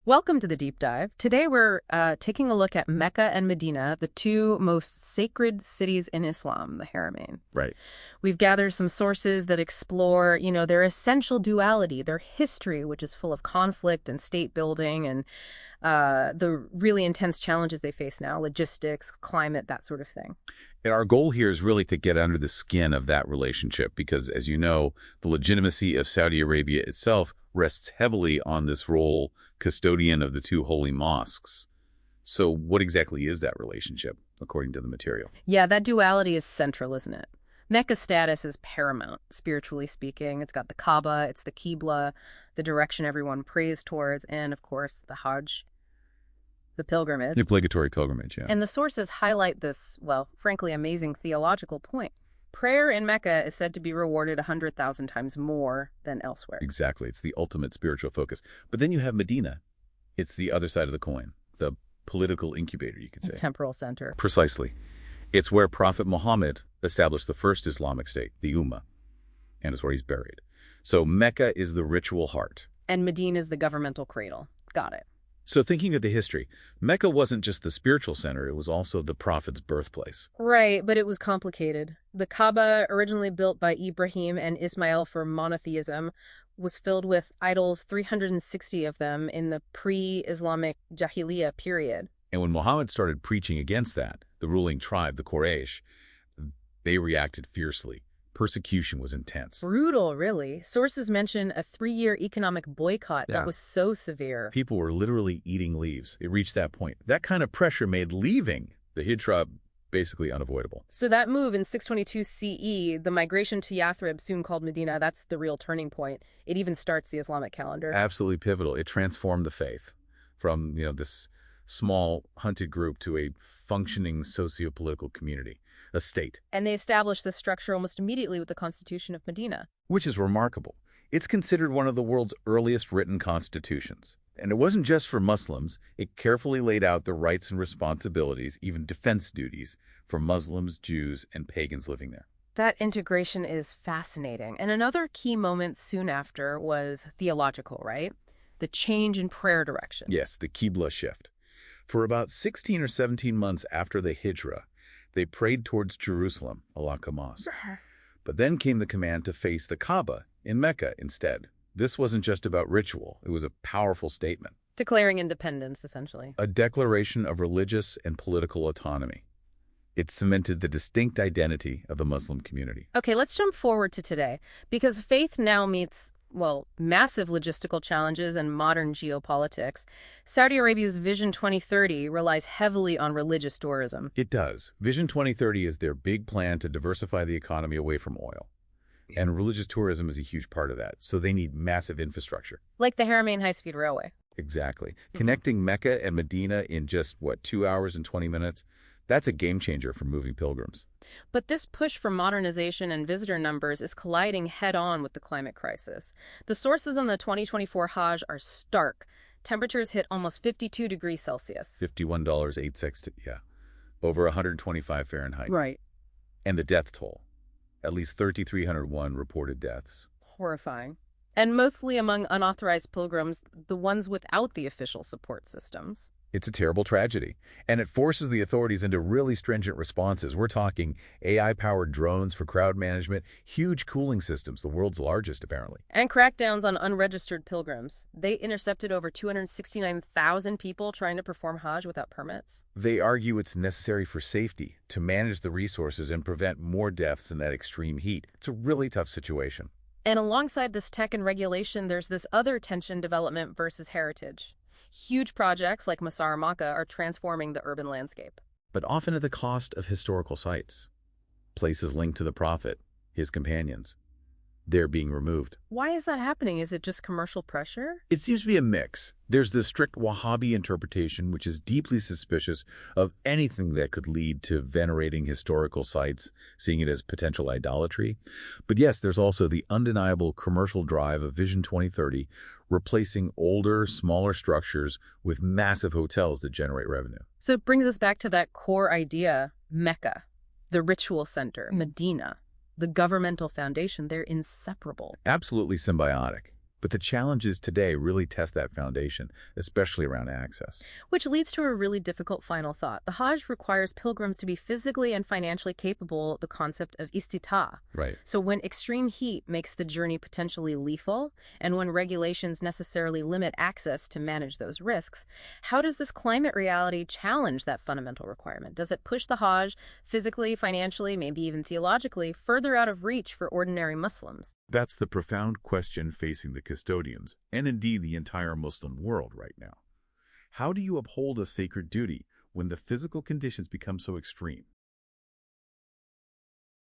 Welcome to the deep dive. Today we're taking a look at Mecca and Medina, the two most sacred cities in Islam, the Haramain. Right. We've gathered some sources that explore, their essential duality, their history, which is full of conflict and state building, and the really intense challenges they face now, logistics, climate, that sort of thing. And our goal here is really to get under the skin of that relationship because, as you know, the legitimacy of Saudi Arabia itself rests heavily on this role custodian of the two holy mosques. So what exactly is that relationship, according to the material? Yeah, that duality is central, isn't it? Mecca's status is paramount, spiritually speaking. It's got the Kaaba, it's the Qibla, the direction everyone prays towards, and, of course, the Hajj, the pilgrimage. The obligatory pilgrimage, yeah. And the sources highlight this, well, frankly, amazing theological point. Prayer in Mecca is said to be rewarded 100,000 times more than elsewhere. Exactly. It's the ultimate spiritual focus. But then you have Medina. It's the other side of the coin, the political incubator, you could say. It's temporal center. Precisely. It's where Prophet Muhammad established the first Islamic state, the Ummah, and it's where he's buried. So Mecca is the ritual heart. And Medina is the governmental cradle. Got it. So thinking of the history, Mecca wasn't just the spiritual center, it was also the Prophet's birthplace. Right, but it was complicated. The Kaaba, originally built by Ibrahim and Ismail for monotheism, was filled with idols, 360 of them, in the pre-Islamic Jahiliyyah period. And when Muhammad started preaching against that, the ruling tribe, the Quraysh, they reacted fiercely. Persecution was intense. Brutal, really. Sources mention a 3-year economic boycott that was so severe. People were literally eating leaves. It reached that point. That kind of pressure made leaving the Hijra basically unavoidable. So that move in 622 CE, the migration to Yathrib, soon called Medina, that's the real turning point. It even starts the Islamic calendar. Absolutely pivotal. It transformed the faith from, this small hunted group to a functioning socio-political community. A state. And they established this structure almost immediately with the Constitution of Medina. Which is remarkable. It's considered one of the world's earliest written constitutions. And it wasn't just for Muslims. It carefully laid out the rights and responsibilities, even defense duties, for Muslims, Jews, and pagans living there. That integration is fascinating. And another key moment soon after was theological, right? The change in prayer direction. Yes, the Qibla shift. For about 16 or 17 months after the Hijra, they prayed towards Jerusalem, al-Aqsa Mosque. But then came the command to face the Kaaba in Mecca instead. This wasn't just about ritual. It was a powerful statement. Declaring independence, essentially. A declaration of religious and political autonomy. It cemented the distinct identity of the Muslim community. Okay, let's jump forward to today, because faith now meets, massive logistical challenges and modern geopolitics. Saudi Arabia's Vision 2030 relies heavily on religious tourism. It does. Vision 2030 is their big plan to diversify the economy away from oil. And religious tourism is a huge part of that, so they need massive infrastructure. Like the Haramain high-speed railway. Exactly. Connecting Mecca and Medina in just, 2 hours and 20 minutes? That's a game changer for moving pilgrims. But this push for modernization and visitor numbers is colliding head-on with the climate crisis. The sources on the 2024 Hajj are stark. Temperatures hit almost 52 degrees Celsius. $51.08, over 125 Fahrenheit. Right. And the death toll. At least 3,301 reported deaths. Horrifying. And mostly among unauthorized pilgrims, the ones without the official support systems. It's a terrible tragedy, and it forces the authorities into really stringent responses. We're talking AI-powered drones for crowd management, huge cooling systems, the world's largest, apparently. And crackdowns on unregistered pilgrims. They intercepted over 269,000 people trying to perform Hajj without permits. They argue it's necessary for safety, to manage the resources and prevent more deaths in that extreme heat. It's a really tough situation. And alongside this tech and regulation, there's this other tension: development versus heritage. Huge projects like Makkah are transforming the urban landscape. But often at the cost of historical sites. Places linked to the Prophet, his companions. They're being removed. Why is that happening? Is it just commercial pressure? It seems to be a mix. There's the strict Wahhabi interpretation, which is deeply suspicious of anything that could lead to venerating historical sites, seeing it as potential idolatry. But yes, there's also the undeniable commercial drive of Vision 2030, replacing older, smaller structures with massive hotels that generate revenue. So it brings us back to that core idea: Mecca, the ritual center; Medina, the governmental foundation. They're inseparable. Absolutely symbiotic. But the challenges today really test that foundation, especially around access. Which leads to a really difficult final thought. The Hajj requires pilgrims to be physically and financially capable, the concept of istita. Right. So when extreme heat makes the journey potentially lethal, and when regulations necessarily limit access to manage those risks, how does this climate reality challenge that fundamental requirement? Does it push the Hajj physically, financially, maybe even theologically, further out of reach for ordinary Muslims? That's the profound question facing the custodians, and indeed the entire Muslim world right now. How do you uphold a sacred duty when the physical conditions become so extreme?